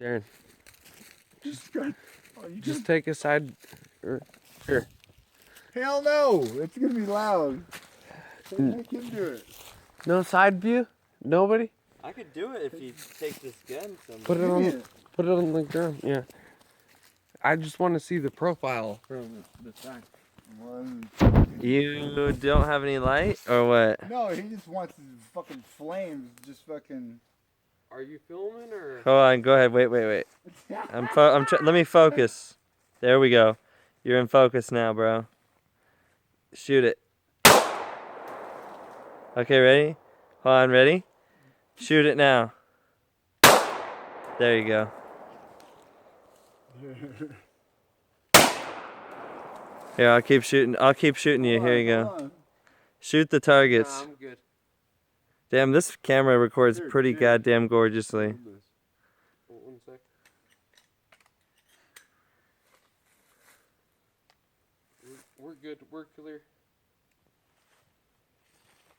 Darren, You just take a side. Here. Hell no! It's gonna be loud. Make him do it. No side view? Nobody? I could do it if he takes this gun somewhere. Put it on the ground. Yeah. I just want to see the profile from the side. You don't have any light or what? No, he just wants his fucking flames. Just fucking. Are you filming or? Hold on, go ahead. Wait. Let me focus. There we go. You're in focus now, bro. Shoot it. Okay, ready? Hold on, ready? Shoot it now. There you go. Here, I'll keep shooting. I'll keep shooting you. Here you go. Shoot the targets. Nah, I'm good. Damn, this camera records pretty goddamn gorgeously. One sec. We're good. We're clear.